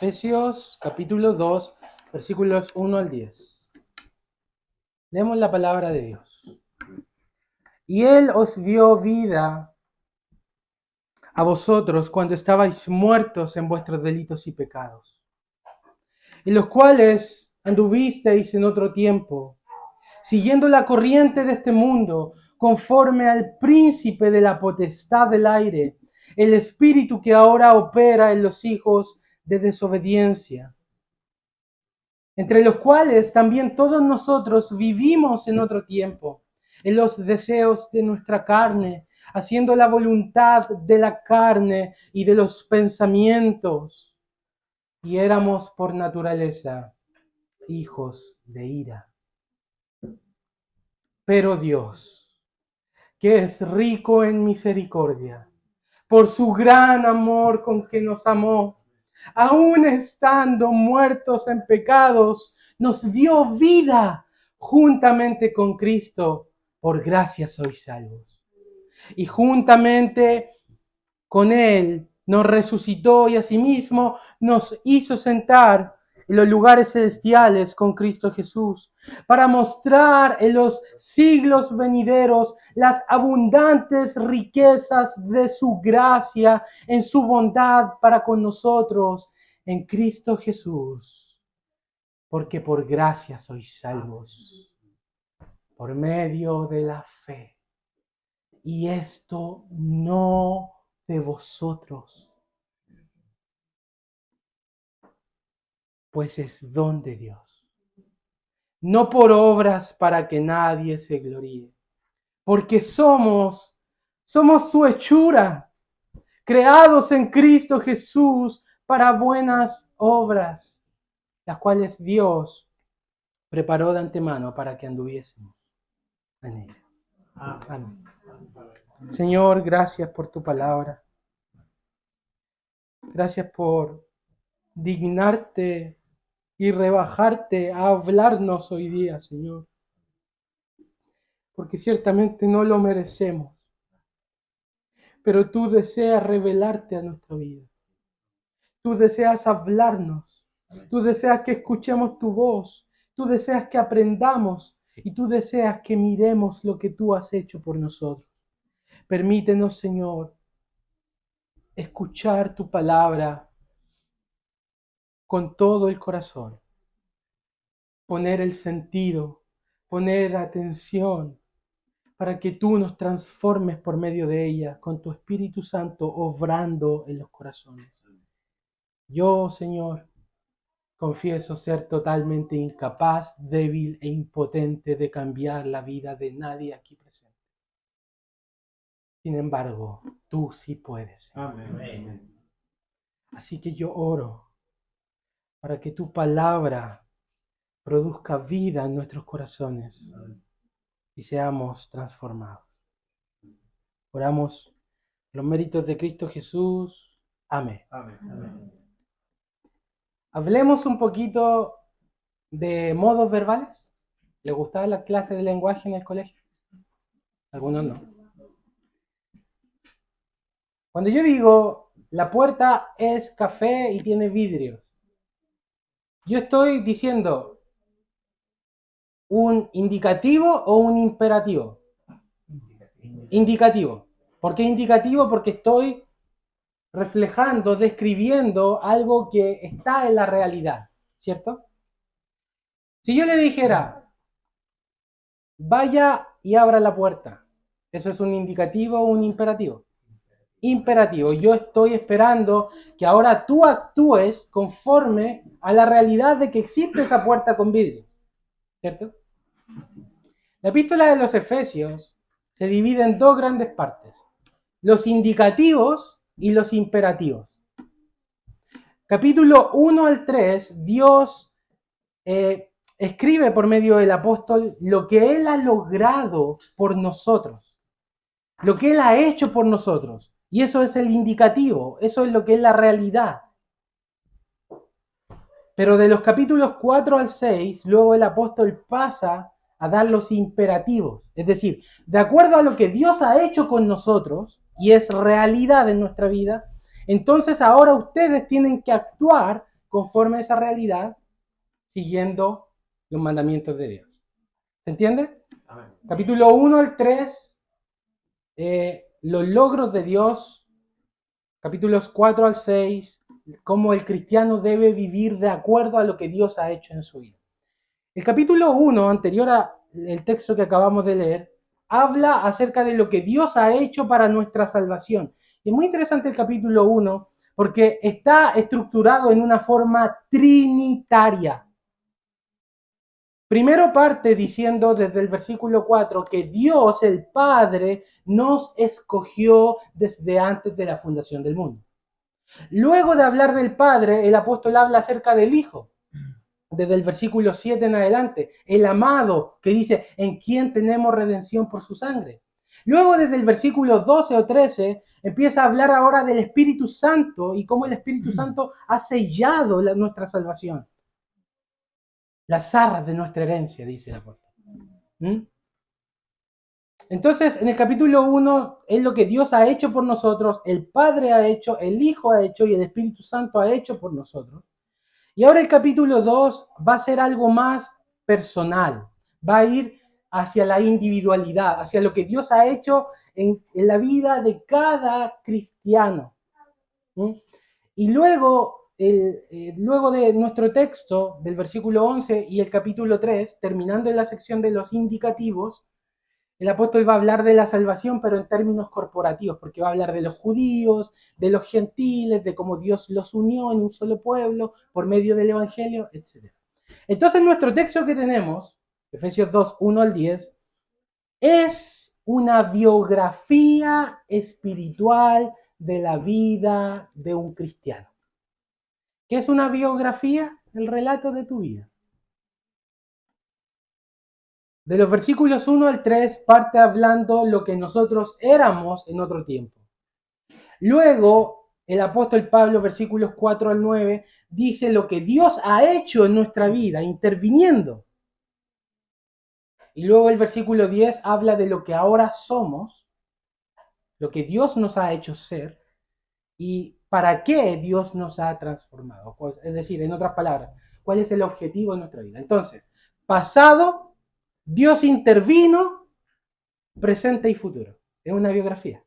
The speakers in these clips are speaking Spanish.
Efesios capítulo 2, versículos 1 al 10. Leemos la palabra de Dios. Y Él os dio vida a vosotros cuando estabais muertos en vuestros delitos y pecados, en los cuales anduvisteis en otro tiempo, siguiendo la corriente de este mundo, conforme al príncipe de la potestad del aire, el espíritu que ahora opera en los hijos de desobediencia, entre los cuales también todos nosotros vivimos en otro tiempo, en los deseos de nuestra carne, haciendo la voluntad de la carne y de los pensamientos, y éramos por naturaleza hijos de ira. Pero Dios, que es rico en misericordia, por su gran amor con que nos amó, aun estando muertos en pecados, nos dio vida juntamente con Cristo. Por gracia sois salvos. Y juntamente con Él nos resucitó y asimismo nos hizo sentar en los lugares celestiales con Cristo Jesús, para mostrar en los siglos venideros las abundantes riquezas de su gracia en su bondad para con nosotros en Cristo Jesús. Porque por gracia sois salvos, por medio de la fe. Y esto no de vosotros, pues es don de Dios, no por obras para que nadie se gloríe, porque somos su hechura, creados en Cristo Jesús para buenas obras, las cuales Dios preparó de antemano para que anduviésemos en ellas. Amén. Señor, gracias por tu palabra. Gracias por dignarte y rebajarte a hablarnos hoy día, Señor. Porque ciertamente no lo merecemos. Pero tú deseas revelarte a nuestra vida. Tú deseas hablarnos. Tú deseas que escuchemos tu voz. Tú deseas que aprendamos. Y tú deseas que miremos lo que tú has hecho por nosotros. Permítenos, Señor, escuchar tu palabra con todo el corazón. Poner el sentido, poner atención, para que tú nos transformes por medio de ella, con tu Espíritu Santo obrando en los corazones. Yo, Señor, confieso ser totalmente incapaz, débil e impotente de cambiar la vida de nadie aquí presente. Sin embargo, tú sí puedes. Amén. Así que yo oro para que tu palabra produzca vida en nuestros corazones y seamos transformados. Oramos los méritos de Cristo Jesús. Amén. Amén. Hablemos un poquito de modos verbales. ¿Les gustaba la clase de lenguaje en el colegio? Algunos no. Cuando yo digo la puerta es café y tiene vidrios, yo estoy diciendo un indicativo o un imperativo. Indicativo. ¿Por qué indicativo? Porque estoy reflejando, describiendo algo que está en la realidad, ¿cierto? Si yo le dijera, vaya y abra la puerta, ¿eso es un indicativo o un imperativo? Imperativo. Yo estoy esperando que ahora tú actúes conforme a la realidad de que existe esa puerta con vidrio, ¿cierto? La epístola de los Efesios se divide en dos grandes partes: los indicativos y los imperativos. Capítulo 1 al 3, Dios escribe por medio del apóstol lo que Él ha logrado por nosotros, lo que Él ha hecho por nosotros. Y eso es el indicativo, eso es lo que es la realidad. Pero de los capítulos 4 al 6, luego el apóstol pasa a dar los imperativos. Es decir, de acuerdo a lo que Dios ha hecho con nosotros, y es realidad en nuestra vida, entonces ahora ustedes tienen que actuar conforme a esa realidad, siguiendo los mandamientos de Dios. ¿Se entiende? Amén. Capítulo 1 al 3, los logros de Dios. Capítulos 4 al 6, cómo el cristiano debe vivir de acuerdo a lo que Dios ha hecho en su vida. El capítulo 1, anterior al texto que acabamos de leer, habla acerca de lo que Dios ha hecho para nuestra salvación. Y es muy interesante el capítulo 1 porque está estructurado en una forma trinitaria. Primero parte diciendo desde el versículo 4 que Dios, el Padre, nos escogió desde antes de la fundación del mundo. Luego de hablar del Padre, el apóstol habla acerca del Hijo, desde el versículo 7 en adelante, el amado, que dice, en quien tenemos redención por su sangre. Luego desde el versículo 12 o 13, empieza a hablar ahora del Espíritu Santo y cómo el Espíritu Santo ha sellado nuestra salvación. Las arras de nuestra herencia, dice el apóstol. Entonces, en el capítulo 1 es lo que Dios ha hecho por nosotros, el Padre ha hecho, el Hijo ha hecho y el Espíritu Santo ha hecho por nosotros. Y ahora el capítulo 2 va a ser algo más personal, va a ir hacia la individualidad, hacia lo que Dios ha hecho en la vida de cada cristiano. Y luego, luego de nuestro texto, del versículo 11 y el capítulo 3, terminando en la sección de los indicativos, el apóstol va a hablar de la salvación, pero en términos corporativos, porque va a hablar de los judíos, de los gentiles, de cómo Dios los unió en un solo pueblo por medio del Evangelio, etc. Entonces nuestro texto que tenemos, Efesios 2, 1 al 10, es una biografía espiritual de la vida de un cristiano. ¿Qué es una biografía? El relato de tu vida. De los versículos 1 al 3 parte hablando lo que nosotros éramos en otro tiempo. Luego, el apóstol Pablo, versículos 4 al 9, dice lo que Dios ha hecho en nuestra vida, interviniendo. Y luego el versículo 10 habla de lo que ahora somos, lo que Dios nos ha hecho ser y para qué Dios nos ha transformado. Pues, es decir, en otras palabras, cuál es el objetivo de nuestra vida. Entonces, pasado, Dios intervino, presente y futuro. Es una biografía.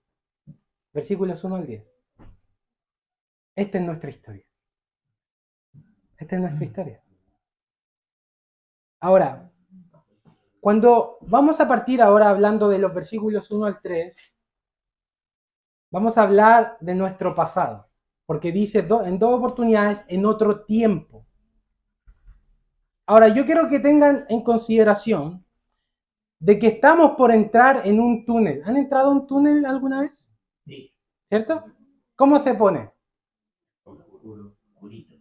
Versículos 1 al 10. Esta es nuestra historia. Esta es nuestra historia. Ahora, cuando vamos a partir ahora hablando de los versículos 1 al 3, vamos a hablar de nuestro pasado, porque dice en dos oportunidades, en otro tiempo. Ahora, yo quiero que tengan en consideración de que estamos por entrar en un túnel. ¿Han entrado en un túnel alguna vez? Sí. ¿Cierto? ¿Cómo se pone? Oscurito.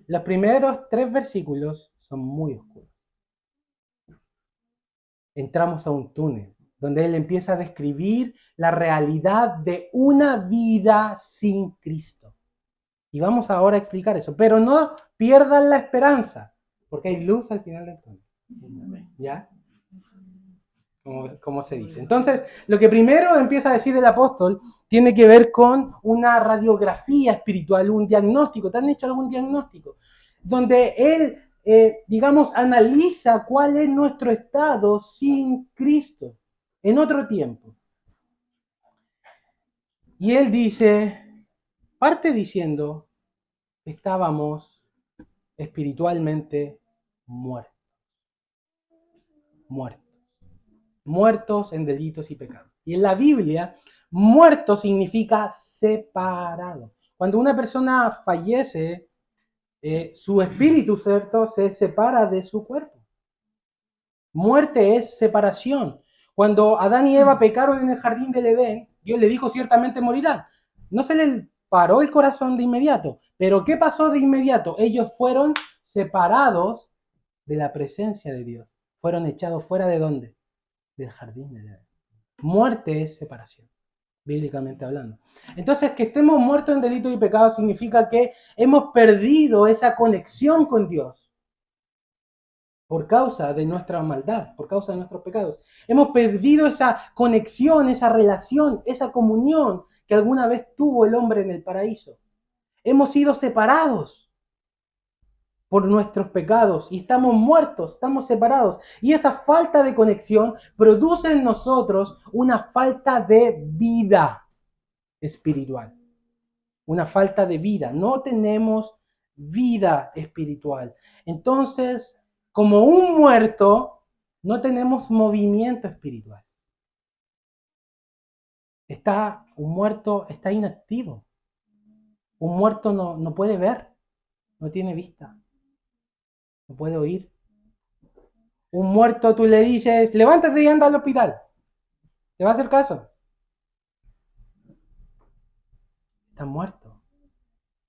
Los primeros 3 versículos son muy oscuros. Entramos a un túnel donde él empieza a describir la realidad de una vida sin Cristo. Y vamos ahora a explicar eso, pero no pierdan la esperanza, porque hay luz al final del túnel. ¿Ya? Como se dice. Entonces, lo que primero empieza a decir el apóstol tiene que ver con una radiografía espiritual, un diagnóstico. ¿Te han hecho algún diagnóstico? Donde él, digamos, analiza cuál es nuestro estado sin Cristo en otro tiempo. Y él dice, parte diciendo, estábamos espiritualmente muertos. Muertos. Muertos en delitos y pecados. Y en la Biblia, muerto significa separado. Cuando una persona fallece, su espíritu, ¿cierto?, se separa de su cuerpo. Muerte es separación. Cuando Adán y Eva pecaron en el jardín del Edén, Dios le dijo ciertamente morirán. No se les paró el corazón de inmediato. Pero ¿qué pasó de inmediato? Ellos fueron separados de la presencia de Dios. Fueron echados fuera de ¿dónde? Del jardín del Edén. Muerte es separación, bíblicamente hablando. Entonces, que estemos muertos en delitos y pecados significa que hemos perdido esa conexión con Dios por causa de nuestra maldad, por causa de nuestros pecados. Hemos perdido esa conexión, esa relación, esa comunión que alguna vez tuvo el hombre en el paraíso. Hemos sido separados. por nuestros pecados y estamos muertos, estamos separados. Y esa falta de conexión produce en nosotros una falta de vida espiritual. Una falta de vida. No tenemos vida espiritual. Entonces, como un muerto, no tenemos movimiento espiritual. Un muerto está inactivo. Un muerto no puede ver, no tiene vista, no puede oír. Un muerto tú le dices, levántate y anda al hospital. ¿Te va a hacer caso? Está muerto.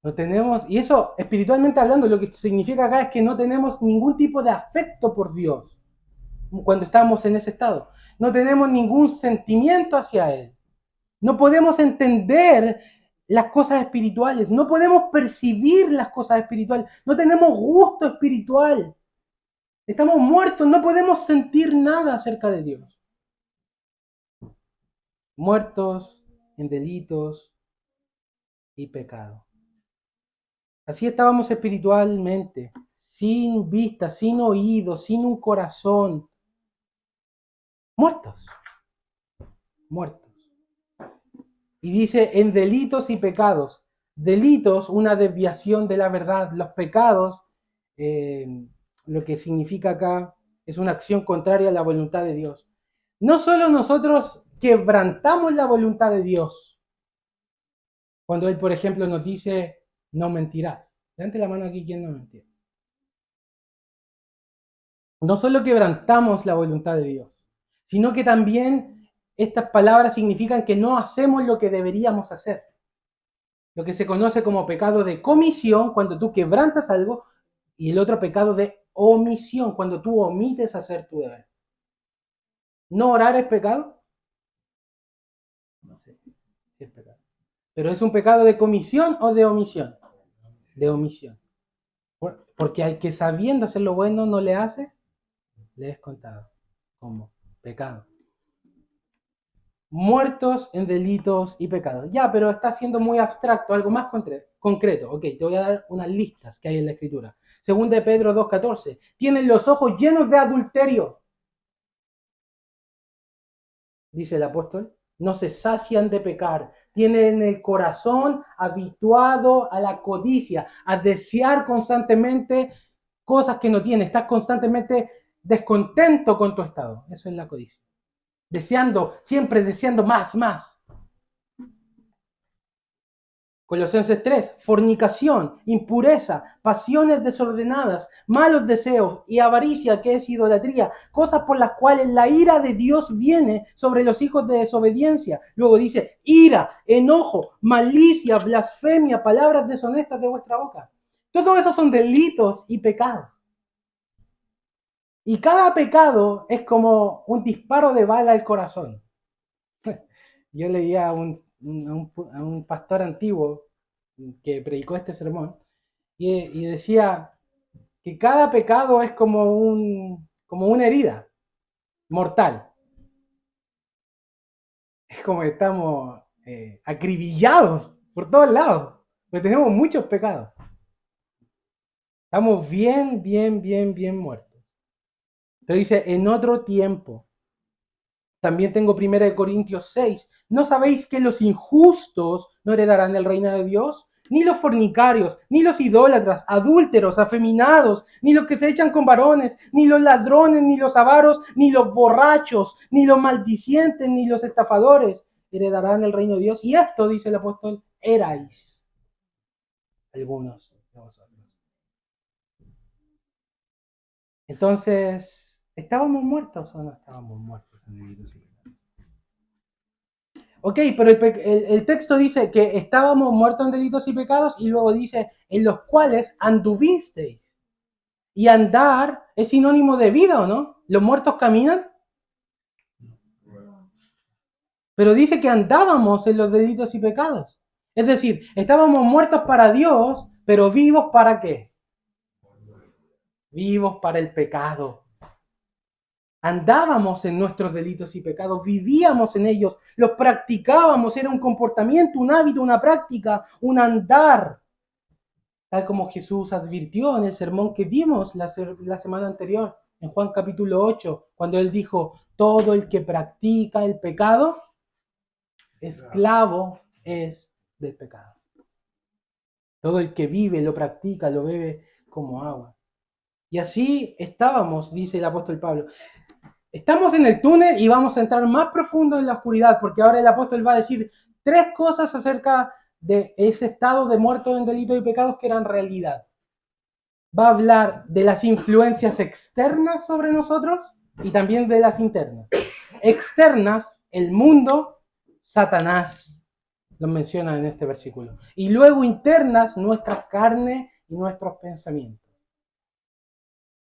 No tenemos, y eso espiritualmente hablando, lo que significa acá es que no tenemos ningún tipo de afecto por Dios cuando estamos en ese estado. No tenemos ningún sentimiento hacia Él. No podemos entender las cosas espirituales. No podemos percibir las cosas espirituales. No tenemos gusto espiritual. Estamos muertos. No podemos sentir nada acerca de Dios. Muertos en delitos y pecado. Así estábamos espiritualmente, sin vista, sin oído, sin un corazón. Muertos. Muertos. Y dice en delitos y pecados. Delitos, una desviación de la verdad. Los pecados, lo que significa acá, es una acción contraria a la voluntad de Dios. No solo nosotros quebrantamos la voluntad de Dios, cuando Él, por ejemplo, nos dice, no mentirás. Levante la mano aquí, ¿quién no mentirá? No solo quebrantamos la voluntad de Dios, sino que también estas palabras significan que no hacemos lo que deberíamos hacer. Lo que se conoce como pecado de comisión, cuando tú quebrantas algo, y el otro pecado de omisión, cuando tú omites hacer tu deber. ¿No orar es pecado? No sé si es pecado. ¿Pero es un pecado de comisión o de omisión? De omisión. Porque al que sabiendo hacer lo bueno no le hace, le es contado como pecado. Muertos en delitos y pecados. Ya, pero está siendo muy abstracto, algo más concreto. Ok, te voy a dar unas listas que hay en la Escritura. Segunda de Pedro 2:14. Tienen los ojos llenos de adulterio, dice el apóstol. No se sacian de pecar. Tienen el corazón habituado a la codicia, a desear constantemente cosas que no tienen. Estás constantemente descontento con tu estado. Eso es la codicia. Deseando, siempre deseando más, más. Colosenses 3, fornicación, impureza, pasiones desordenadas, malos deseos y avaricia, que es idolatría, cosas por las cuales la ira de Dios viene sobre los hijos de desobediencia. Luego dice, ira, enojo, malicia, blasfemia, palabras deshonestas de vuestra boca. Todo eso son delitos y pecados. Y cada pecado es como un disparo de bala al corazón. Yo leía a un pastor antiguo que predicó este sermón y decía que cada pecado es como una herida mortal. Es como que estamos acribillados por todos lados, porque tenemos muchos pecados. Estamos bien, bien, bien, bien muertos. Entonces dice, en otro tiempo. También tengo 1 Corintios 6. ¿No sabéis que los injustos no heredarán el reino de Dios? Ni los fornicarios, ni los idólatras, adúlteros, afeminados, ni los que se echan con varones, ni los ladrones, ni los avaros, ni los borrachos, ni los maldicientes, ni los estafadores heredarán el reino de Dios. Y esto, dice el apóstol, erais algunos de vosotros. Entonces, ¿estábamos muertos o no estábamos muertos en el virus? Ok, pero el texto dice que estábamos muertos en delitos y pecados y luego dice, en los cuales anduvisteis. Y andar es sinónimo de vida, ¿o no? ¿Los muertos caminan? Pero dice que andábamos en los delitos y pecados. Es decir, estábamos muertos para Dios, pero vivos ¿para qué? Vivos para el pecado. Andábamos en nuestros delitos y pecados, vivíamos en ellos, los practicábamos, era un comportamiento, un hábito, una práctica, un andar. tal como Jesús advirtió en el sermón que dimos la semana anterior, en Juan capítulo 8, cuando Él dijo, todo el que practica el pecado, esclavo es del pecado. Todo el que vive, lo practica, lo bebe como agua. Y así estábamos, dice el apóstol Pablo. Estamos en el túnel y vamos a entrar más profundo en la oscuridad, porque ahora el apóstol va a decir 3 cosas acerca de ese estado de muertos en delitos y pecados que eran realidad. Va a hablar de las influencias externas sobre nosotros y también de las internas. Externas, el mundo, Satanás, lo menciona en este versículo. Y luego internas, nuestra carne y nuestros pensamientos.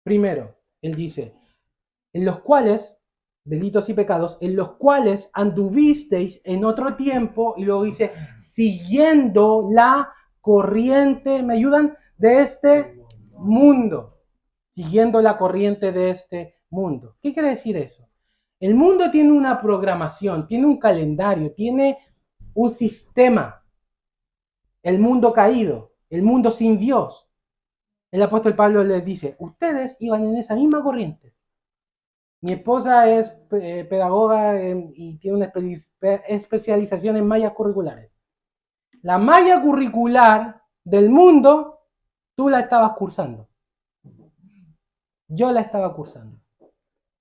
Primero, él dice, en los cuales, delitos y pecados, en los cuales anduvisteis en otro tiempo, y luego dice, siguiendo la corriente, ¿me ayudan? De este mundo. Siguiendo la corriente de este mundo. ¿Qué quiere decir eso? El mundo tiene una programación, tiene un calendario, tiene un sistema. El mundo caído, el mundo sin Dios. El apóstol Pablo les dice, ustedes iban en esa misma corriente. Mi esposa es pedagoga y tiene una especialización en mallas curriculares. La malla curricular del mundo, tú la estabas cursando. Yo la estaba cursando.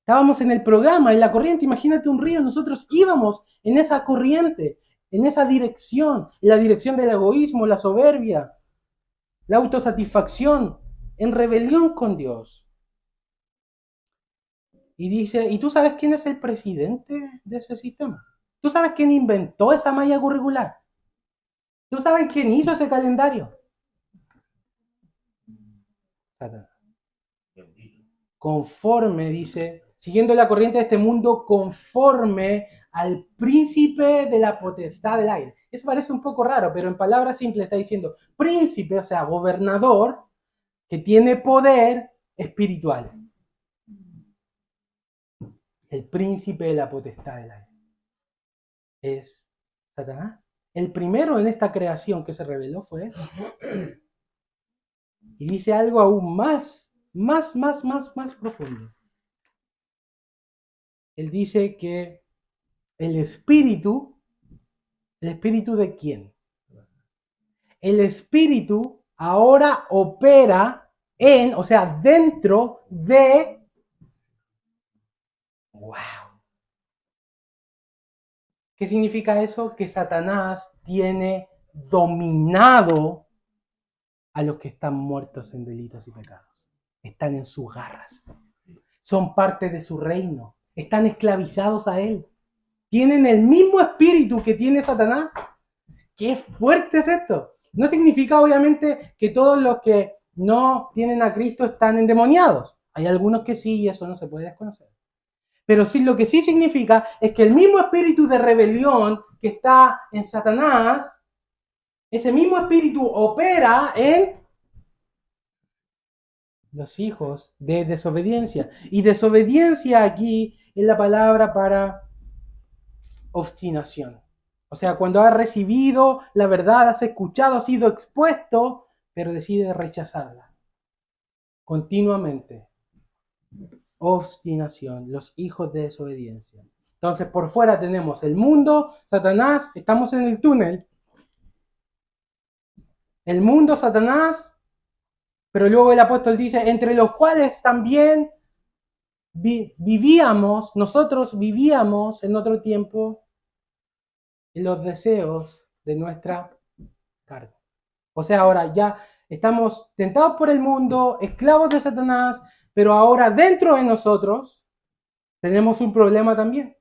Estábamos en el programa, en la corriente, imagínate un río, nosotros íbamos en esa corriente, en esa dirección, en la dirección del egoísmo, la soberbia, la autosatisfacción, en rebelión con Dios. Y dice, ¿y tú sabes quién es el presidente de ese sistema? ¿Tú sabes quién inventó esa malla curricular? ¿Tú sabes quién hizo ese calendario? Satanás. Conforme, dice, siguiendo la corriente de este mundo, conforme al príncipe de la potestad del aire. Eso parece un poco raro, pero en palabras simples está diciendo príncipe, o sea, gobernador, que tiene poder espiritual. El príncipe de la potestad del aire es Satanás. El primero en esta creación que se reveló fue él. Y dice algo aún más profundo. Él dice que el espíritu de quién? El espíritu ahora opera en, o sea, dentro de... ¡Wow! ¿Qué significa eso? Que Satanás tiene dominado a los que están muertos en delitos y pecados. Están en sus garras. Son parte de su reino. Están esclavizados a él. Tienen el mismo espíritu que tiene Satanás. ¡Qué fuerte es esto! No significa obviamente que todos los que no tienen a Cristo están endemoniados. Hay algunos que sí y eso no se puede desconocer. Pero sí, lo que sí significa es que el mismo espíritu de rebelión que está en Satanás, ese mismo espíritu opera en los hijos de desobediencia. Y desobediencia aquí es la palabra para obstinación. O sea, cuando has recibido la verdad, has escuchado, has sido expuesto, pero decides rechazarla. Continuamente. Obstinación, los hijos de desobediencia. Entonces, por fuera tenemos el mundo, Satanás, estamos en el túnel. El mundo, Satanás, pero luego el apóstol dice, entre los cuales también nosotros vivíamos en otro tiempo en los deseos de nuestra carne. O sea, ahora ya estamos tentados por el mundo, esclavos de Satanás, pero ahora dentro de nosotros tenemos un problema también,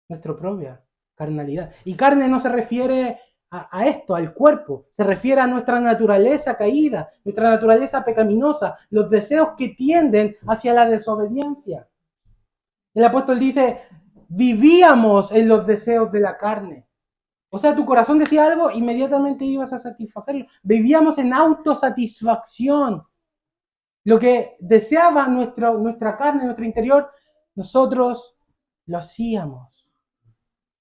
nuestra propia carnalidad. Y carne no se refiere a esto, al cuerpo, se refiere a nuestra naturaleza caída, nuestra naturaleza pecaminosa, los deseos que tienden hacia la desobediencia. El apóstol dice, vivíamos en los deseos de la carne. O sea, tu corazón decía algo, inmediatamente ibas a satisfacerlo. Vivíamos en autosatisfacción. Lo que deseaba nuestra carne, nuestro interior, nosotros lo hacíamos.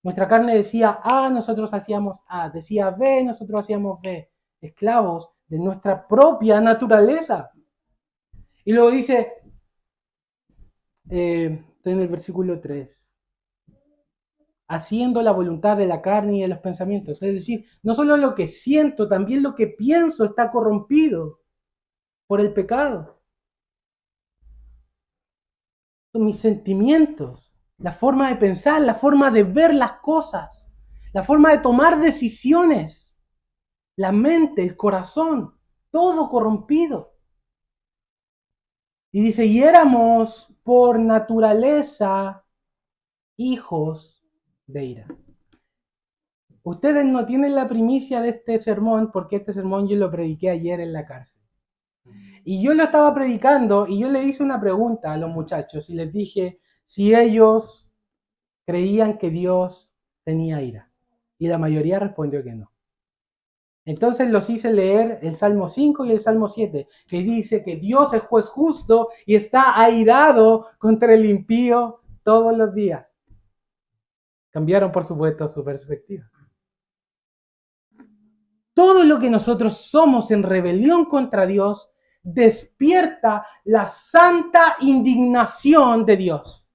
Nuestra carne decía A, nosotros hacíamos A. Decía B, nosotros hacíamos B. Esclavos de nuestra propia naturaleza. Y luego dice, estoy en el versículo 3, haciendo la voluntad de la carne y de los pensamientos. Es decir, no solo lo que siento, también lo que pienso está corrompido por el pecado. Mis sentimientos, la forma de pensar, la forma de ver las cosas, la forma de tomar decisiones, la mente, el corazón, todo corrompido. Y dice, y éramos por naturaleza hijos de ira. Ustedes no tienen la primicia de este sermón porque este sermón yo lo prediqué ayer en la cárcel. Y yo lo estaba predicando y yo le hice una pregunta a los muchachos y les dije si ellos creían que Dios tenía ira. Y la mayoría respondió que no. Entonces los hice leer el Salmo 5 y el Salmo 7, que dice que Dios es juez justo y está airado contra el impío todos los días. Cambiaron, por supuesto, su perspectiva. Todo lo que nosotros somos en rebelión contra Dios despierta la santa indignación de Dios.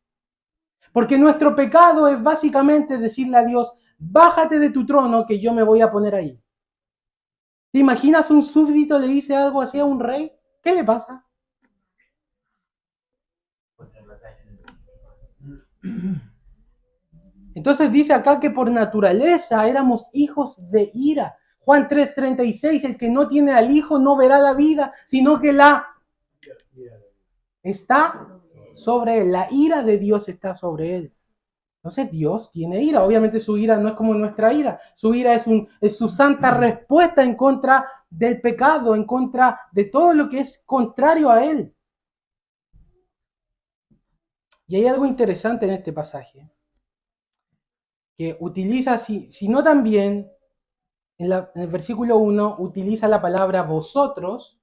Porque nuestro pecado es básicamente decirle a Dios, bájate de tu trono que yo me voy a poner ahí. ¿Te imaginas un súbdito le dice algo así a un rey? ¿Qué le pasa? Entonces dice acá que por naturaleza éramos hijos de ira. Juan 3:36, el que no tiene al Hijo no verá la vida, sino que la está sobre él. La ira de Dios está sobre él. Entonces Dios tiene ira. Obviamente su ira no es como nuestra ira. Su ira es su santa respuesta en contra del pecado, en contra de todo lo que es contrario a él. Y hay algo interesante en este pasaje, que utiliza, si no también, en el versículo 1 utiliza la palabra vosotros,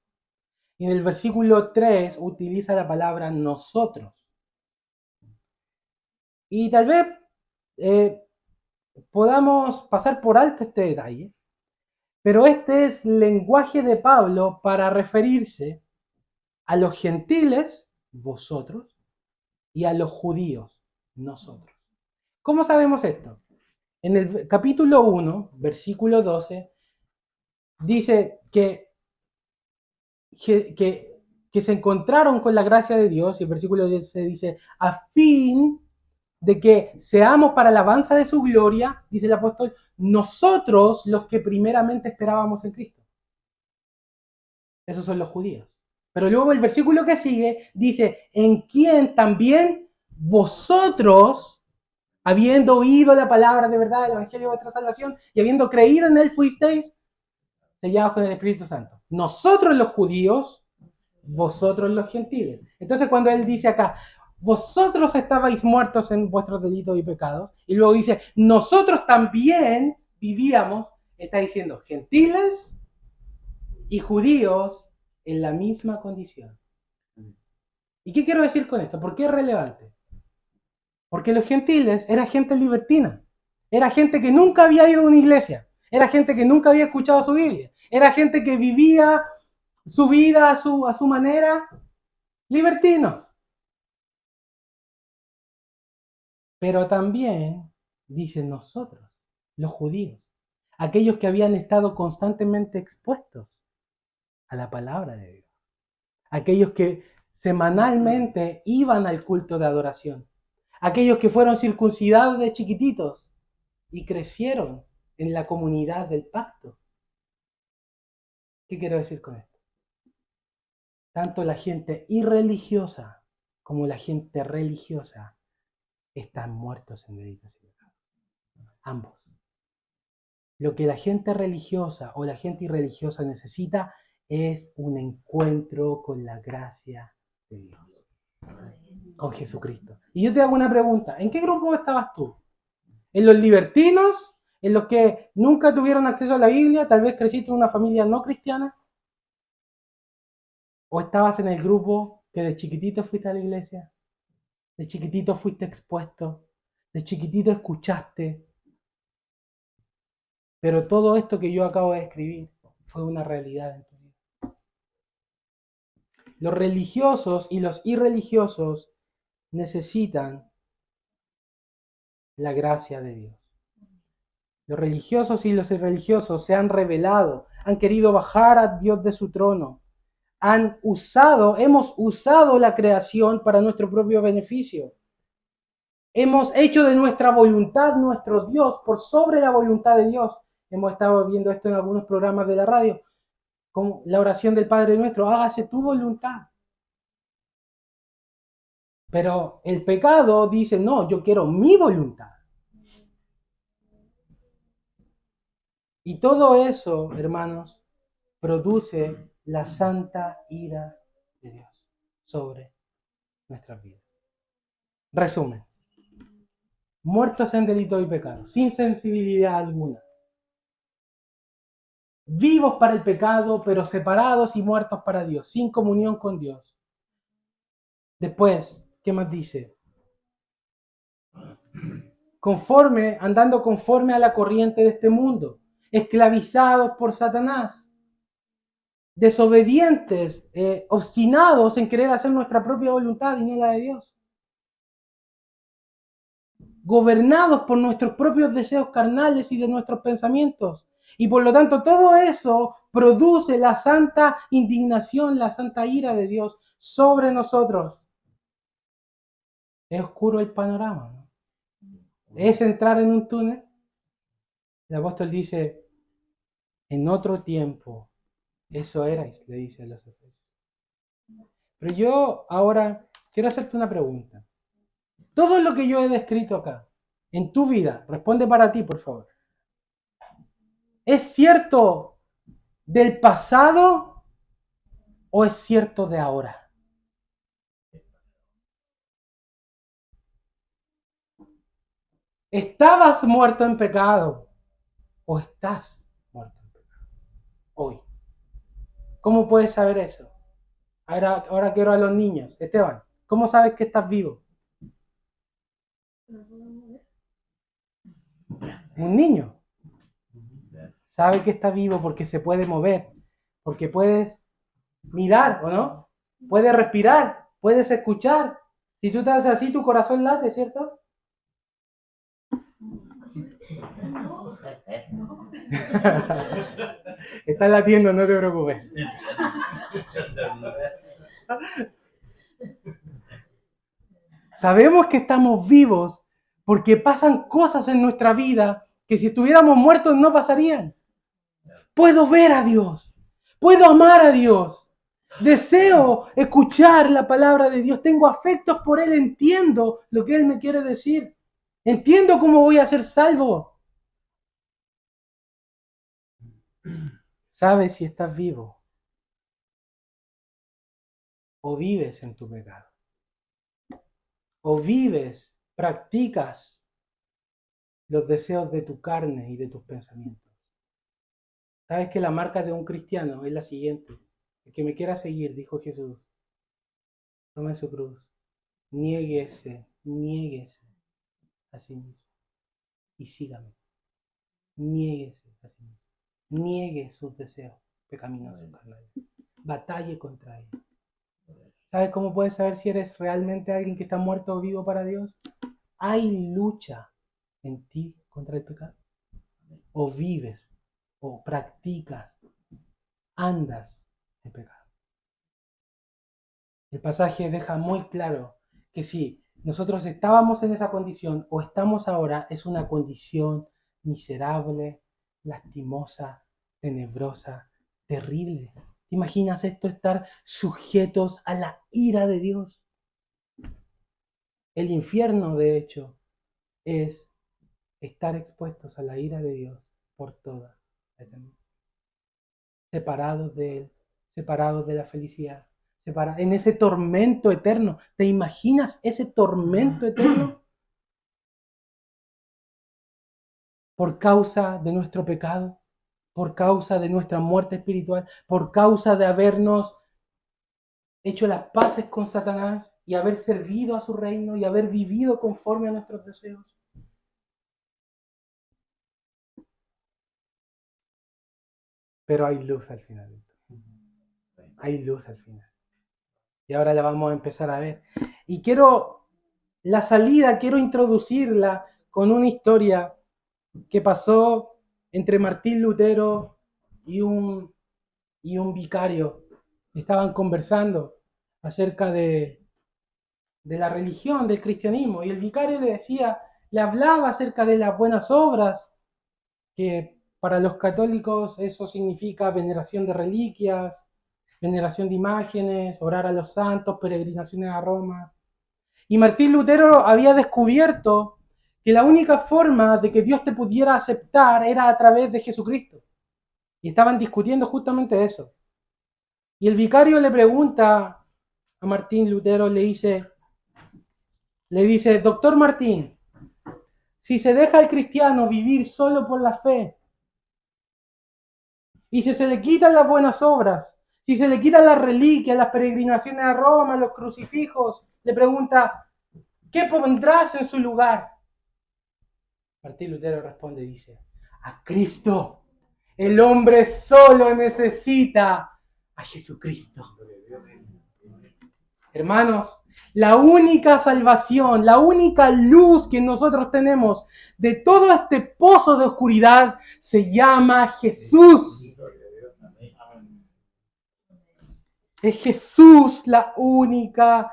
y en el versículo 3 utiliza la palabra nosotros. Y tal vez podamos pasar por alto este detalle, pero este es lenguaje de Pablo para referirse a los gentiles, vosotros, y a los judíos, nosotros. ¿Cómo sabemos esto? En el capítulo 1, versículo 12, dice que se encontraron con la gracia de Dios, y el versículo 10 dice, a fin de que seamos para la alabanza de su gloria, dice el apóstol, nosotros los que primeramente esperábamos en Cristo. Esos son los judíos. Pero luego el versículo que sigue dice, en quien también vosotros, habiendo oído la palabra de verdad, el evangelio de vuestra salvación, y habiendo creído en él, fuisteis sellados con el Espíritu Santo. Nosotros los judíos, vosotros los gentiles. Entonces cuando él dice acá, vosotros estabais muertos en vuestros delitos y pecados, y luego dice, nosotros también vivíamos, está diciendo, gentiles y judíos en la misma condición. ¿Y qué quiero decir con esto? ¿Por qué es relevante? Porque los gentiles era gente libertina, era gente que nunca había ido a una iglesia, era gente que nunca había escuchado su Biblia, era gente que vivía su vida a su manera, libertinos. Pero también, dicen nosotros, los judíos, aquellos que habían estado constantemente expuestos a la palabra de Dios, aquellos que semanalmente iban al culto de adoración, aquellos que fueron circuncidados de chiquititos y crecieron en la comunidad del pacto. ¿Qué quiero decir con esto? Tanto la gente irreligiosa como la gente religiosa están muertos en delitos y pecados. Ambos. Lo que la gente religiosa o la gente irreligiosa necesita es un encuentro con la gracia de Dios, con Jesucristo. Y yo te hago una pregunta, ¿en qué grupo estabas tú? ¿En los libertinos? ¿En los que nunca tuvieron acceso a la Biblia? ¿Tal vez creciste en una familia no cristiana? ¿O estabas en el grupo que de chiquitito fuiste a la iglesia? ¿De chiquitito fuiste expuesto? ¿De chiquitito escuchaste? Pero todo esto que yo acabo de escribir fue una realidad en tu vida. Los religiosos y los irreligiosos necesitan la gracia de Dios. Los religiosos y los irreligiosos se han rebelado, han querido bajar a Dios de su trono, hemos usado la creación para nuestro propio beneficio. Hemos hecho de nuestra voluntad nuestro Dios por sobre la voluntad de Dios. Hemos estado viendo esto en algunos programas de la radio, como la oración del Padre Nuestro, hágase tu voluntad. Pero el pecado dice, no, yo quiero mi voluntad. Y todo eso, hermanos, produce la santa ira de Dios sobre nuestras vidas. Resumen. Muertos en delito y pecado, sin sensibilidad alguna. Vivos para el pecado, pero separados y muertos para Dios, sin comunión con Dios. Después, ¿qué más dice? Andando conforme a la corriente de este mundo, esclavizados por Satanás, desobedientes, obstinados en querer hacer nuestra propia voluntad y no la de Dios, gobernados por nuestros propios deseos carnales y de nuestros pensamientos. Y por lo tanto todo eso produce la santa indignación, la santa ira de Dios sobre nosotros. Es oscuro el panorama, ¿no? Es entrar en un túnel. El apóstol dice, en otro tiempo, eso erais, le dice a los efesios. Pero yo ahora quiero hacerte una pregunta. Todo lo que yo he descrito acá, en tu vida, responde para ti, por favor. ¿Es cierto del pasado o es cierto de ahora? ¿Estabas muerto en pecado o estás muerto en pecado hoy? ¿Cómo puedes saber eso? Ahora quiero a los niños. Esteban, ¿cómo sabes que estás vivo? Un niño sabe que está vivo porque se puede mover, porque puedes mirar, ¿o no? Puedes respirar, puedes escuchar. Si tú te haces así, tu corazón late, ¿cierto? Está latiendo, no te preocupes. Sabemos que estamos vivos porque pasan cosas en nuestra vida que si estuviéramos muertos no pasarían. Puedo ver a Dios, puedo amar a Dios, deseo escuchar la palabra de Dios, tengo afectos por Él, entiendo lo que Él me quiere decir, entiendo cómo voy a ser salvo. Sabes si estás vivo o vives en tu pecado, o vives, practicas los deseos de tu carne y de tus pensamientos. Sabes que la marca de un cristiano es la siguiente: el que me quiera seguir, dijo Jesús, tome su cruz, niéguese a sí mismo y sígame. Niéguese a sí mismo, niegue sus deseos pecaminosos carnales, batalle contra ellos. ¿Sabes cómo puedes saber si eres realmente alguien que está muerto o vivo para Dios? Hay lucha en ti contra el pecado. O vives, o practicas, andas en pecado. El pasaje deja muy claro que si nosotros estábamos en esa condición o estamos ahora, es una condición miserable, lastimosa, tenebrosa, terrible. ¿Te imaginas esto, estar sujetos a la ira de Dios? El infierno, de hecho, es estar expuestos a la ira de Dios por toda la eternidad. Separados de Él, separados de la felicidad, en ese tormento eterno. ¿Te imaginas ese tormento eterno? Por causa de nuestro pecado, por causa de nuestra muerte espiritual, por causa de habernos hecho las paces con Satanás y haber servido a su reino y haber vivido conforme a nuestros deseos. Pero hay luz al final. Hay luz al final. y ahora la vamos a empezar a ver. Y quiero introducirla con una historia que pasó entre Martín Lutero y un vicario. Estaban conversando acerca de la religión, del cristianismo, y el vicario le hablaba acerca de las buenas obras, que para los católicos eso significa veneración de reliquias, veneración de imágenes, orar a los santos, peregrinaciones a Roma. Y Martín Lutero había descubierto que la única forma de que Dios te pudiera aceptar era a través de Jesucristo. Y estaban discutiendo justamente eso. Y el vicario le pregunta a Martín Lutero, le dice, doctor Martín, si se deja al cristiano vivir solo por la fe, y si se le quitan las buenas obras, si se le quitan las reliquias, las peregrinaciones a Roma, los crucifijos, le pregunta, ¿qué pondrás en su lugar? Martín Lutero responde y dice, a Cristo. El hombre solo necesita a Jesucristo. Hermanos, la única salvación, la única luz que nosotros tenemos de todo este pozo de oscuridad se llama Jesús. Es Jesús la única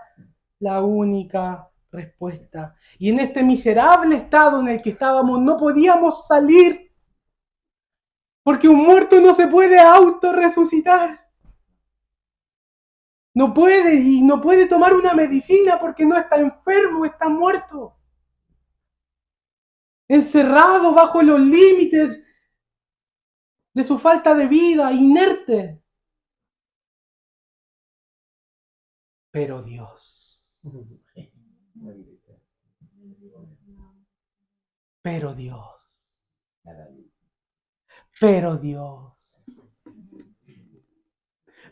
respuesta. Y en este miserable estado en el que estábamos no podíamos salir, porque un muerto no se puede autorresucitar. No puede tomar una medicina porque no está enfermo, está muerto. Encerrado bajo los límites de su falta de vida, inerte. Pero Dios, pero Dios, pero Dios,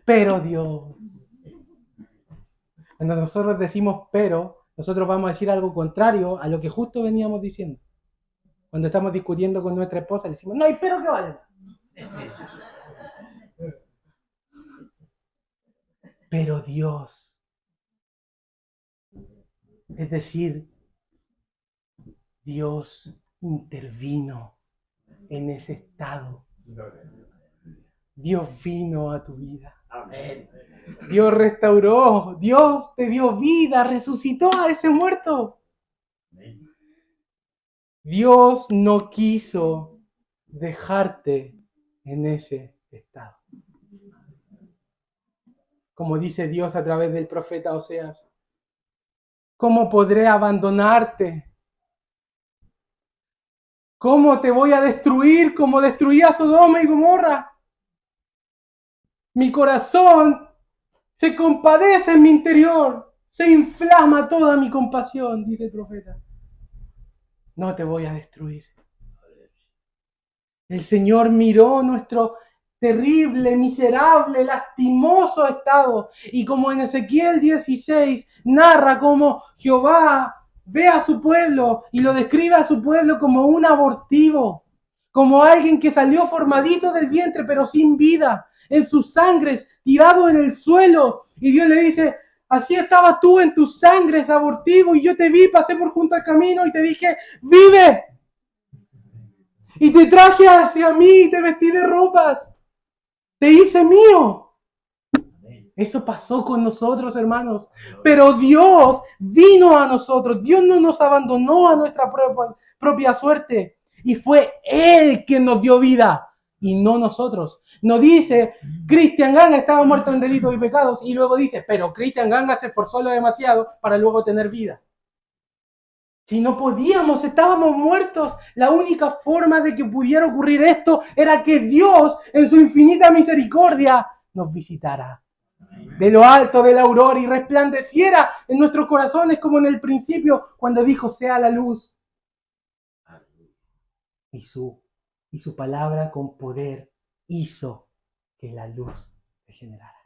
pero Dios. Cuando nosotros decimos pero, nosotros vamos a decir algo contrario a lo que justo veníamos diciendo. Cuando estamos discutiendo con nuestra esposa, le decimos, no hay pero que valga. Pero Dios, es decir, Dios intervino en ese estado. Dios vino a tu vida. Amén. Dios restauró, Dios te dio vida, resucitó a ese muerto. Dios no quiso dejarte en ese estado. Como dice Dios a través del profeta Oseas, ¿cómo podré abandonarte? ¿Cómo te voy a destruir como destruí a Sodoma y Gomorra? Mi corazón se compadece en mi interior, se inflama toda mi compasión, dice el profeta. No te voy a destruir. El Señor miró nuestro terrible, miserable, lastimoso estado, y como en Ezequiel 16 narra cómo Jehová ve a su pueblo y lo describe a su pueblo como un abortivo, como alguien que salió formadito del vientre pero sin vida, en sus sangres, tirado en el suelo, y Dios le dice, así estabas tú en tus sangres, abortivo, y yo te vi, pasé por junto al camino y te dije, vive. Y te traje hacia mí, te vestí de ropas, te hice mío. Eso pasó con nosotros, hermanos. Pero Dios vino a nosotros. Dios no nos abandonó a nuestra propia suerte. Y fue Él quien nos dio vida y no nosotros. No dice, Cristian Ganga estaba muerto en delitos y pecados, y luego dice, pero Cristian Ganga se esforzó demasiado para luego tener vida. Si no podíamos, estábamos muertos. La única forma de que pudiera ocurrir esto era que Dios, en su infinita misericordia, nos visitara de lo alto de la aurora y resplandeciera en nuestros corazones como en el principio cuando dijo sea la luz. Y su palabra con poder hizo que la luz se generara.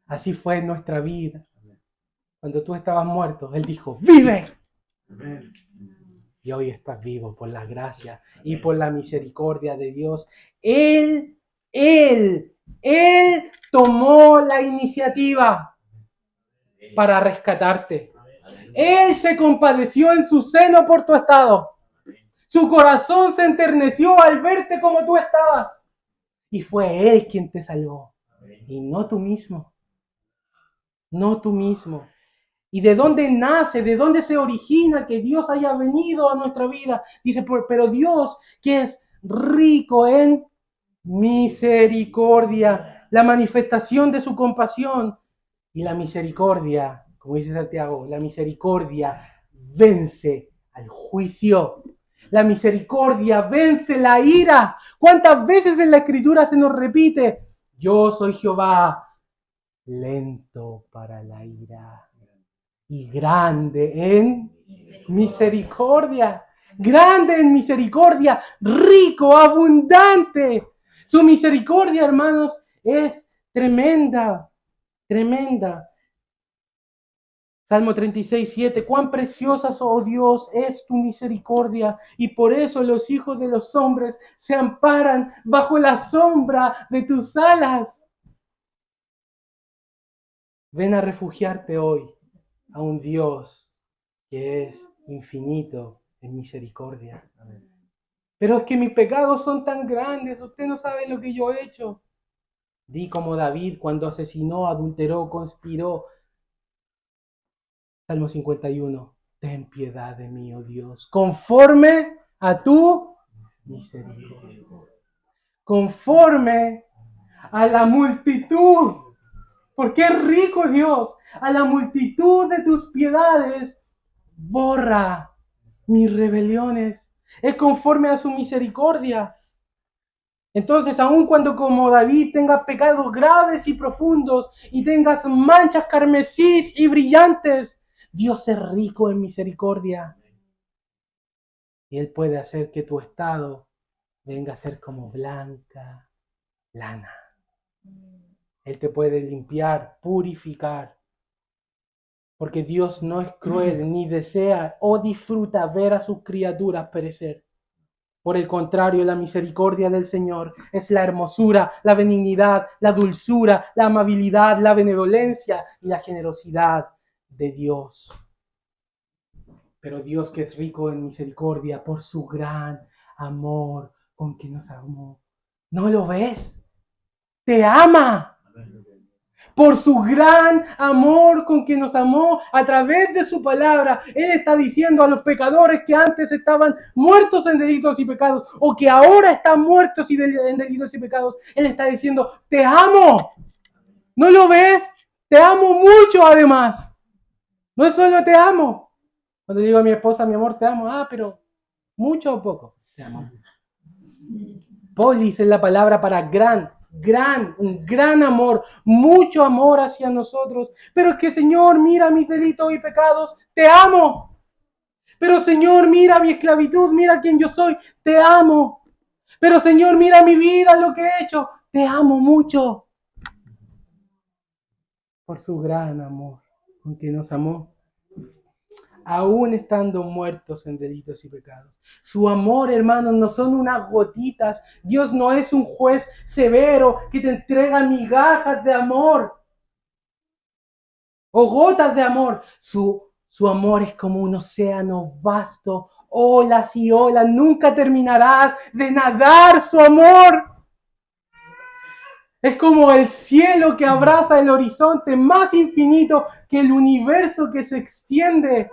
Así fue en nuestra vida. Cuando tú estabas muerto, Él dijo, ¡vive! Y hoy estás vivo por la gracia y por la misericordia de Dios. Él tomó la iniciativa. para rescatarte. Él se compadeció en su seno por tu estado. Su corazón se enterneció al verte como tú estabas. Y fue Él quien te salvó. Y no tú mismo. No tú mismo. ¿Y de dónde nace, de dónde se origina que Dios haya venido a nuestra vida? Dice, pero Dios, que es rico en misericordia, la manifestación de su compasión y la misericordia, como dice Santiago, la misericordia vence al juicio. La misericordia vence la ira. ¿Cuántas veces en la Escritura se nos repite? Yo soy Jehová, lento para la ira y grande en misericordia. Grande en misericordia, rico, abundante. Su misericordia, hermanos, es tremenda, tremenda. Salmo 36:7, cuán preciosa, oh Dios, es tu misericordia, y por eso los hijos de los hombres se amparan bajo la sombra de tus alas. Ven a refugiarte hoy a un Dios que es infinito en misericordia. Pero es que mis pecados son tan grandes, usted no sabe lo que yo he hecho. Di como David cuando asesinó, adulteró, conspiró. Salmo 51. Ten piedad de mí, oh Dios, conforme a tu misericordia. Conforme a la multitud, porque es rico Dios, a la multitud de tus piedades, borra mis rebeliones. Es conforme a su misericordia. Entonces, aun cuando como David tengas pecados graves y profundos y tengas manchas carmesí y brillantes, Dios es rico en misericordia. Y Él puede hacer que tu estado venga a ser como blanca lana. Él te puede limpiar, purificar. Porque Dios no es cruel, ni desea o disfruta ver a sus criaturas perecer. Por el contrario, la misericordia del Señor es la hermosura, la benignidad, la dulzura, la amabilidad, la benevolencia y la generosidad de Dios. Pero Dios, que es rico en misericordia por su gran amor con que nos amó. ¿No lo ves? Te ama. Por su gran amor con que nos amó a través de su palabra. Él está diciendo a los pecadores que antes estaban muertos en delitos y pecados, o que ahora están muertos en delitos y pecados. Él está diciendo, te amo. ¿No lo ves? Te amo mucho además. No solo te amo. Cuando digo a mi esposa, mi amor, te amo. Ah, pero mucho o poco. Te amo. Polis es la palabra para un gran amor, mucho amor hacia nosotros. Pero es que, Señor, mira mis delitos y pecados, te amo. Pero, Señor, mira mi esclavitud, mira quién yo soy, te amo. Pero, Señor, mira mi vida, lo que he hecho, te amo mucho. Por su gran amor, con que nos amó, aún estando muertos en delitos y pecados. Su amor, hermanos, no son unas gotitas. Dios no es un juez severo que te entrega migajas de amor o gotas de amor. Su amor es como un océano vasto, olas y olas. Nunca terminarás de nadar su amor. Es como el cielo que abraza el horizonte más infinito que el universo que se extiende.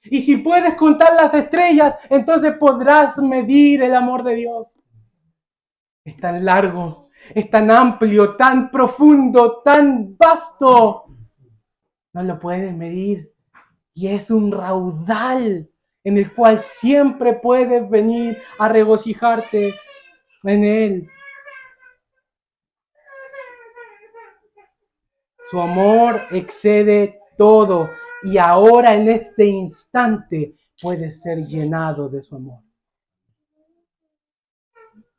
Y si puedes contar las estrellas, entonces podrás medir el amor de Dios. Es tan largo, es tan amplio, tan profundo, tan vasto. No lo puedes medir. Y es un raudal en el cual siempre puedes venir a regocijarte en él. Su amor excede todo y ahora en este instante puede ser llenado de su amor.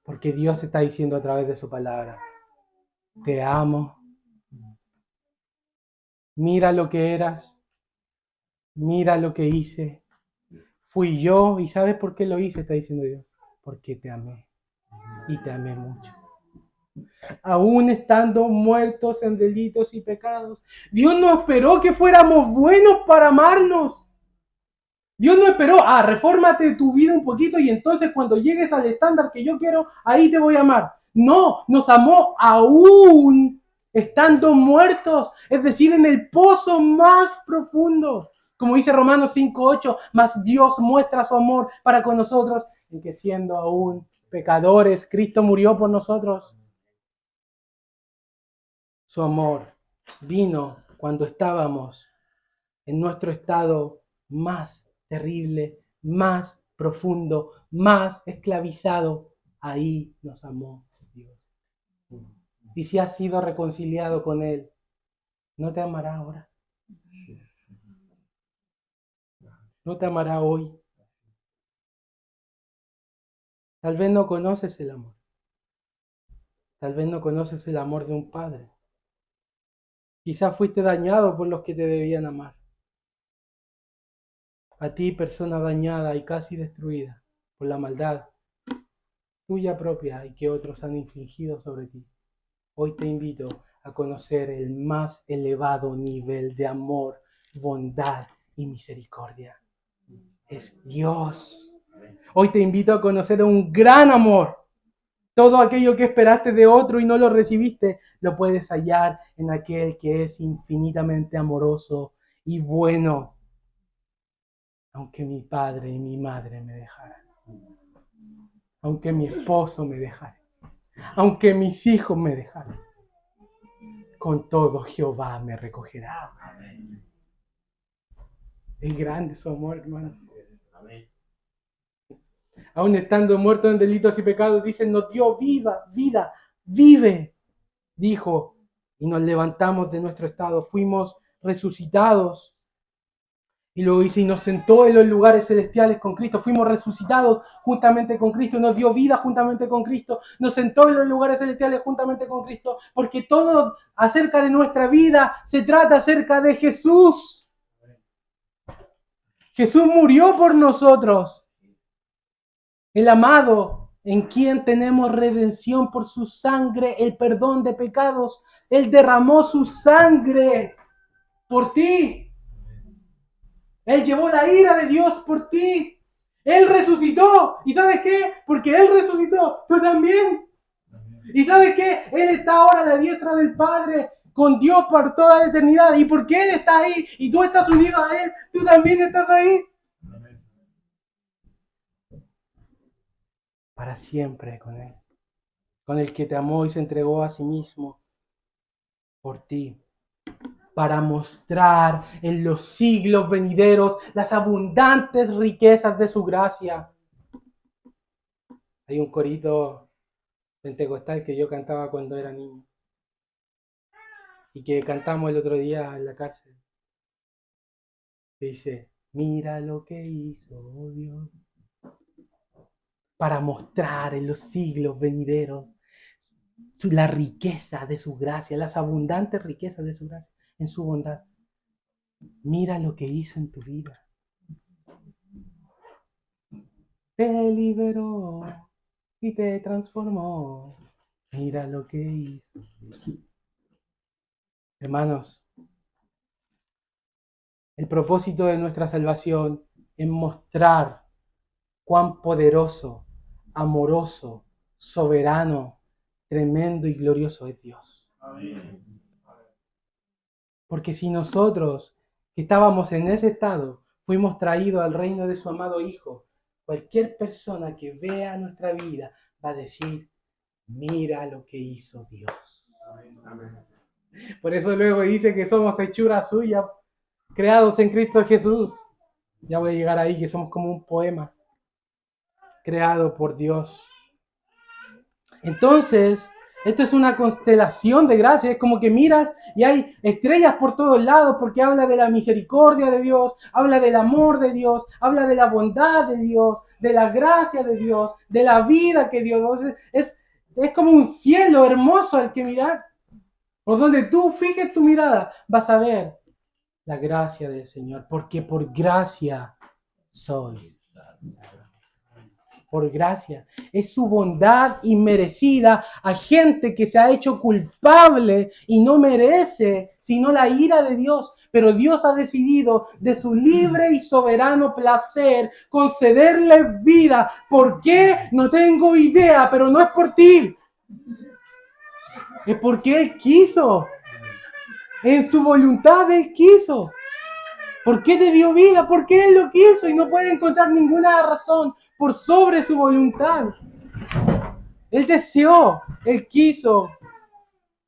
Porque Dios está diciendo a través de su palabra, te amo. Mira lo que eras. Mira lo que hice. Fui yo y ¿sabes por qué lo hice? Está diciendo Dios. Porque te amé. Y te amé mucho. aún estando muertos en delitos y pecados. Dios no esperó que fuéramos buenos para amarnos. Dios no esperó, refórmate tu vida un poquito y entonces cuando llegues al estándar que yo quiero, ahí te voy a amar. No, nos amó aún estando muertos, es decir, en el pozo más profundo. Como dice Romanos 5:8, mas Dios muestra su amor para con nosotros, en que siendo aún pecadores, Cristo murió por nosotros. Su amor vino cuando estábamos en nuestro estado más terrible, más profundo, más esclavizado. Ahí nos amó Dios. Y si has sido reconciliado con Él, ¿no te amará ahora? ¿No te amará hoy? Tal vez no conoces el amor. Tal vez no conoces el amor de un padre. Quizás fuiste dañado por los que te debían amar. A ti, persona dañada y casi destruida por la maldad tuya propia y que otros han infligido sobre ti. Hoy te invito a conocer el más elevado nivel de amor, bondad y misericordia. Es Dios. Hoy te invito a conocer un gran amor. Todo aquello que esperaste de otro y no lo recibiste, lo puedes hallar en aquel que es infinitamente amoroso y bueno. Aunque mi padre y mi madre me dejaran, aunque mi esposo me dejara, aunque mis hijos me dejaran, con todo Jehová me recogerá. Es grande su amor, hermanos. Aún estando muertos en delitos y pecados, dice, nos dio vida, vive, dijo, y nos levantamos de nuestro estado, fuimos resucitados. Y luego dice, y nos sentó en los lugares celestiales con Cristo. Fuimos resucitados juntamente con Cristo. Nos dio vida juntamente con Cristo. Nos sentó en los lugares celestiales juntamente con Cristo. Porque todo acerca de nuestra vida se trata acerca de Jesús. Jesús murió por nosotros. El amado, en quien tenemos redención por su sangre, el perdón de pecados. Él derramó su sangre por ti. Él llevó la ira de Dios por ti. Él resucitó. ¿Y sabes qué? Porque Él resucitó, tú también. ¿Y sabes qué? Él está ahora a la diestra del Padre con Dios por toda la eternidad. Y porque Él está ahí y tú estás unido a Él, tú también estás ahí. Para siempre con Él. Con el que te amó y se entregó a sí mismo por ti. Para mostrar en los siglos venideros las abundantes riquezas de su gracia. Hay un corito pentecostal que yo cantaba cuando era niño y que cantamos el otro día en la cárcel. Que dice, mira lo que hizo Dios para mostrar en los siglos venideros la riqueza de su gracia, las abundantes riquezas de su gracia en su bondad. Mira lo que hizo en tu vida. Te liberó y te transformó. Mira lo que hizo. Hermanos, el propósito de nuestra salvación es mostrar cuán poderoso, amoroso, soberano, tremendo y glorioso es Dios. Porque si nosotros, que estábamos en ese estado, fuimos traídos al reino de su amado Hijo, cualquier persona que vea nuestra vida va a decir, mira lo que hizo Dios. Por eso luego dice que somos hechura suya, creados en Cristo Jesús. Ya voy a llegar ahí, que somos como un poema creado por Dios. Entonces, esto es una constelación de gracia, es como que miras y hay estrellas por todos lados porque habla de la misericordia de Dios, habla del amor de Dios, habla de la bondad de Dios, de la gracia de Dios, de la vida que Dios es como un cielo hermoso al que mirar. Por donde tú fijes tu mirada, vas a ver la gracia del Señor, porque por gracia soy. por gracia. Es su bondad inmerecida a gente que se ha hecho culpable y no merece sino la ira de Dios. Pero Dios ha decidido de su libre y soberano placer concederle vida. ¿Por qué? No tengo idea, pero no es por ti. Es porque Él quiso. En su voluntad Él quiso. ¿Por qué te dio vida? Porque Él lo quiso y no puede encontrar ninguna razón por sobre su voluntad. Él deseó, Él quiso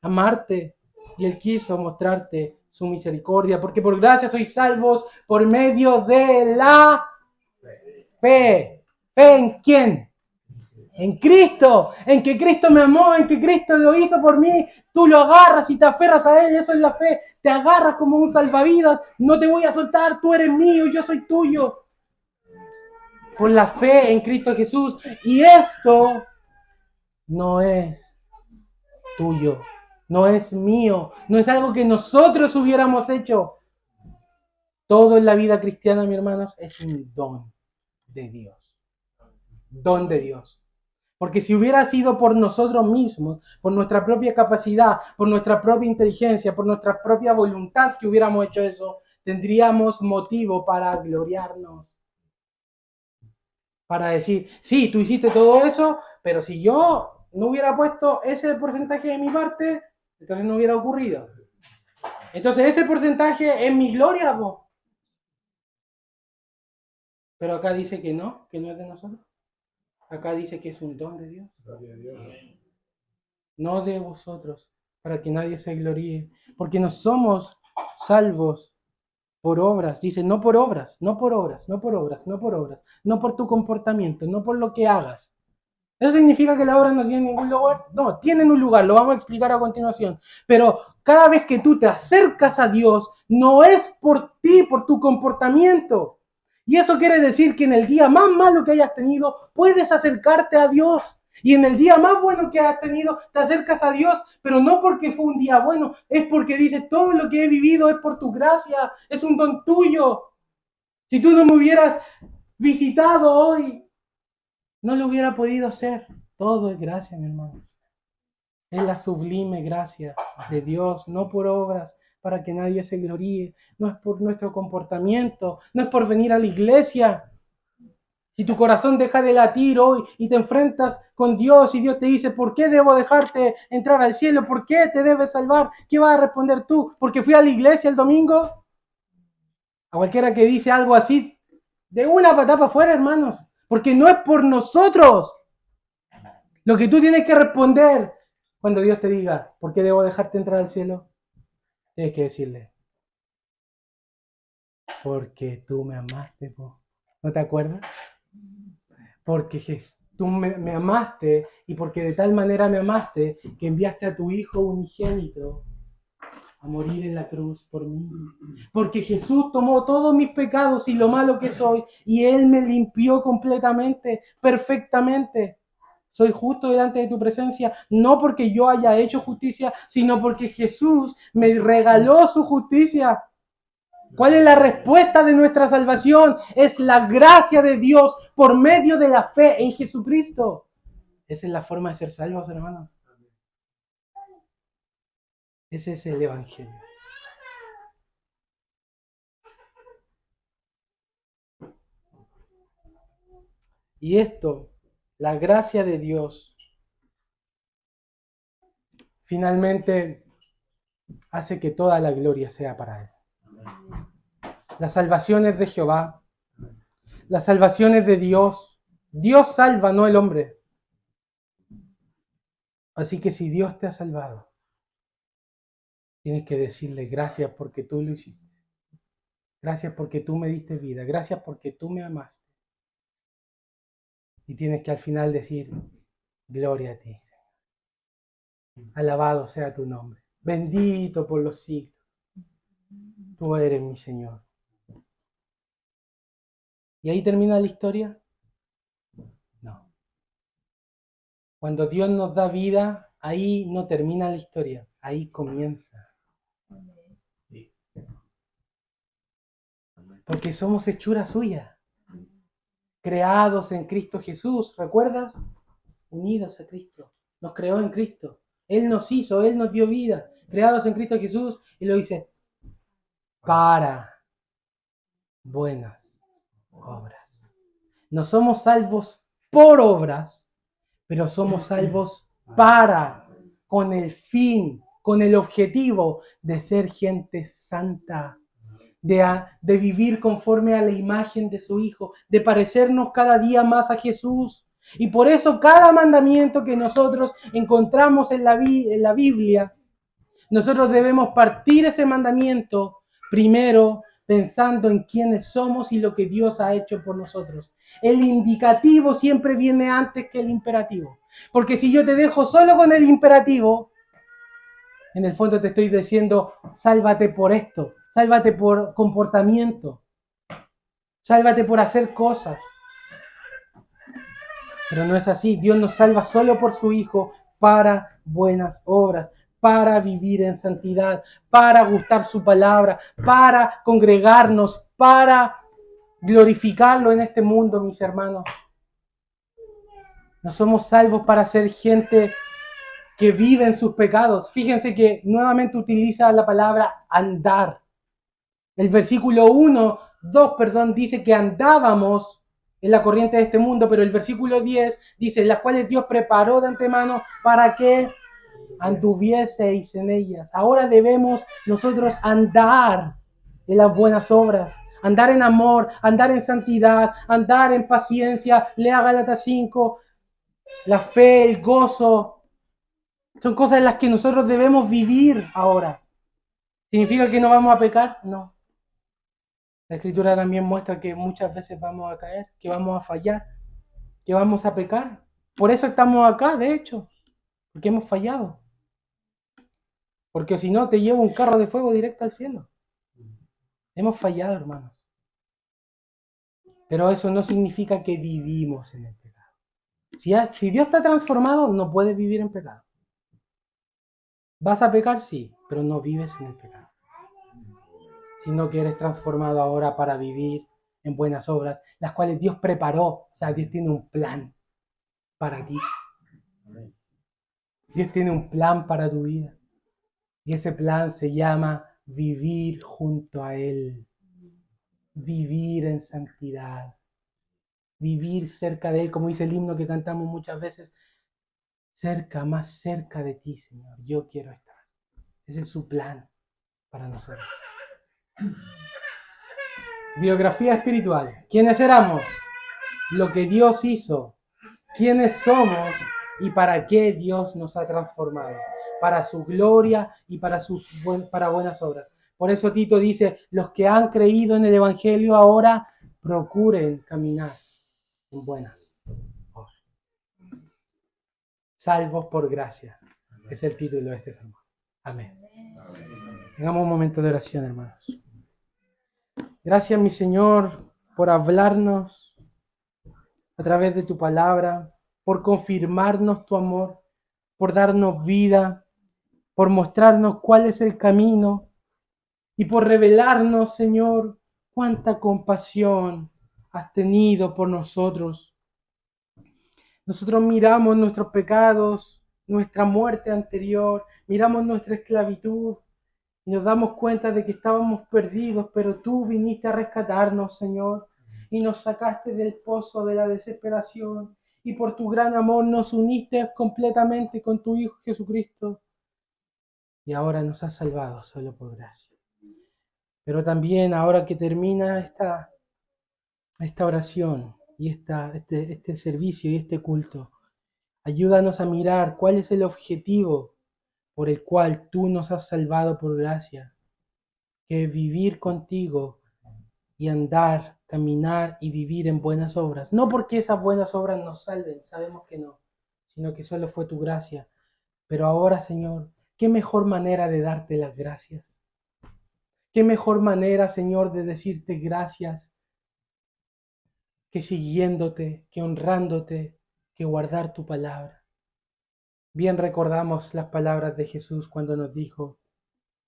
amarte y Él quiso mostrarte su misericordia, porque por gracia sois salvos por medio de la fe. ¿Fe en quién? En Cristo, en que Cristo me amó, en que Cristo lo hizo por mí. Tú lo agarras y te aferras a Él, eso es la fe. Te agarras como un salvavidas, no te voy a soltar, tú eres mío, yo soy tuyo. Por la fe en Cristo Jesús. Y esto no es tuyo, no es mío, no es algo que nosotros hubiéramos hecho. Todo en la vida cristiana, mis hermanos, es un don de Dios. Don de Dios. Porque si hubiera sido por nosotros mismos, por nuestra propia capacidad, por nuestra propia inteligencia, por nuestra propia voluntad que hubiéramos hecho eso, tendríamos motivo para gloriarnos. Para decir, sí, tú hiciste todo eso, pero si yo no hubiera puesto ese porcentaje de mi parte, entonces no hubiera ocurrido. Entonces ese porcentaje es mi gloria, po. Pero acá dice que no es de nosotros. Acá dice que es un don de Dios. No de vosotros, para que nadie se gloríe. Porque no somos salvos por obras. Dice, no por obras, no por obras, no por obras, no por obras, no por tu comportamiento, no por lo que hagas. ¿Eso significa que la obra no tiene ningún lugar? No, tienen un lugar, lo vamos a explicar a continuación. Pero cada vez que tú te acercas a Dios, no es por ti, por tu comportamiento. Y eso quiere decir que en el día más malo que hayas tenido, puedes acercarte a Dios. Y en el día más bueno que has tenido, te acercas a Dios, pero no porque fue un día bueno, es porque dice, todo lo que he vivido es por tu gracia, es un don tuyo. Si tú no me hubieras visitado hoy, no lo hubiera podido hacer. Todo es gracia, mi hermano. Es la sublime gracia de Dios, no por obras, para que nadie se gloríe. No es por nuestro comportamiento, no es por venir a la iglesia. Si tu corazón deja de latir hoy y te enfrentas con Dios y Dios te dice, ¿por qué debo dejarte entrar al cielo? ¿Por qué te debes salvar? ¿Qué vas a responder tú? ¿Porque fui a la iglesia el domingo? A cualquiera que dice algo así, de una patada para afuera, hermanos. Porque no es por nosotros. Lo que tú tienes que responder cuando Dios te diga, ¿por qué debo dejarte entrar al cielo? Tienes que decirle, porque tú me amaste, po. ¿No te acuerdas? Porque tú me amaste y porque de tal manera me amaste que enviaste a tu Hijo unigénito a morir en la cruz por mí. Porque Jesús tomó todos mis pecados y lo malo que soy y Él me limpió completamente, perfectamente. Soy justo delante de tu presencia, no porque yo haya hecho justicia, sino porque Jesús me regaló su justicia. ¿Cuál es la respuesta de nuestra salvación? Es la gracia de Dios por medio de la fe en Jesucristo. Esa es la forma de ser salvos, hermanos. Ese es el Evangelio. Y esto, la gracia de Dios, finalmente hace que toda la gloria sea para Él. La salvación es de Jehová. La salvación es de Dios. Dios salva, no el hombre. Así que si Dios te ha salvado, tienes que decirle gracias porque tú lo hiciste. Gracias porque tú me diste vida. Gracias porque tú me amaste. Y tienes que al final decir, gloria a ti. Alabado sea tu nombre. Bendito por los siglos. Tú eres mi Señor. ¿Y ahí termina la historia? No. Cuando Dios nos da vida, ahí no termina la historia. Ahí comienza. Porque somos hechura suya. creados en Cristo Jesús, ¿recuerdas? Unidos a Cristo, nos creó en Cristo. Él nos hizo, Él nos dio vida, creados en Cristo Jesús, y lo dice, para buenas obras. No somos salvos por obras, pero somos salvos para, con el fin, con el objetivo de ser gente santa, de vivir conforme a la imagen de su Hijo, de parecernos cada día más a Jesús. Y por eso cada mandamiento que nosotros encontramos en la Biblia, nosotros debemos partir ese mandamiento primero pensando en quiénes somos y lo que Dios ha hecho por nosotros. El indicativo siempre viene antes que el imperativo. Porque si yo te dejo solo con el imperativo, en el fondo te estoy diciendo, sálvate por esto, sálvate por comportamiento, sálvate por hacer cosas. Pero no es así. Dios nos salva solo por su Hijo para buenas obras, para vivir en santidad, para gustar su palabra, para congregarnos, para glorificarlo en este mundo, mis hermanos. No somos salvos para ser gente que vive en sus pecados. Fíjense que nuevamente utiliza la palabra andar. El versículo 2, dice que andábamos en la corriente de este mundo, pero el versículo 10 dice, las cuales Dios preparó de antemano para que anduvieseis en ellas. Ahora debemos nosotros andar en las buenas obras, andar en amor, andar en santidad, andar en paciencia. Lea Gálatas 5, la fe, el gozo, son cosas en las que nosotros debemos vivir ahora. ¿Significa que no vamos a pecar? No. La Escritura también muestra que muchas veces vamos a caer, que vamos a fallar, que vamos a pecar. Por eso estamos acá, de hecho, porque hemos fallado. Porque si no, te lleva un carro de fuego directo al cielo. Hemos fallado, hermanos. Pero eso no significa que vivimos en el pecado. Si Dios está transformado, no puedes vivir en pecado. ¿Vas a pecar? Sí, pero no vives en el pecado. Sino que eres transformado ahora para vivir en buenas obras, las cuales Dios preparó. O sea, Dios tiene un plan para ti. Dios tiene un plan para tu vida. Y ese plan se llama vivir junto a Él. Vivir en santidad. Vivir cerca de Él, como dice el himno que cantamos muchas veces. Cerca, más cerca de ti, Señor. Yo quiero estar. Ese es su plan para nosotros. Biografía espiritual. ¿Quiénes éramos? Lo que Dios hizo. ¿Quiénes somos? Y para qué Dios nos ha transformado. Para su gloria y para buenas obras. Por eso Tito dice, los que han creído en el Evangelio ahora procuren caminar en buenas obras. Salvos por gracia. Es el título de este sermón. Amén. Tengamos un momento de oración, hermanos. Gracias, mi Señor, por hablarnos a través de tu palabra, por confirmarnos tu amor, por darnos vida, por mostrarnos cuál es el camino y por revelarnos, Señor, cuánta compasión has tenido por nosotros. Nosotros miramos nuestros pecados, nuestra muerte anterior, miramos nuestra esclavitud y nos damos cuenta de que estábamos perdidos, pero tú viniste a rescatarnos, Señor, y nos sacaste del pozo de la desesperación y por tu gran amor nos uniste completamente con tu Hijo Jesucristo y ahora nos has salvado solo por gracia. Pero también ahora que termina esta oración y este servicio y este culto, ayúdanos a mirar cuál es el objetivo por el cual tú nos has salvado por gracia, que es vivir contigo y andar, caminar y vivir en buenas obras. No porque esas buenas obras nos salven, sabemos que no, sino que solo fue tu gracia. Pero ahora, Señor, qué mejor manera de darte las gracias. Qué mejor manera, Señor, de decirte gracias que siguiéndote, que honrándote, que guardar tu palabra. Bien recordamos las palabras de Jesús cuando nos dijo,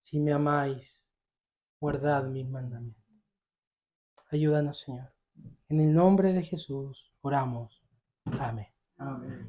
si me amáis, guardad mis mandamientos. Ayúdanos, Señor. En el nombre de Jesús oramos. Amén. Amén.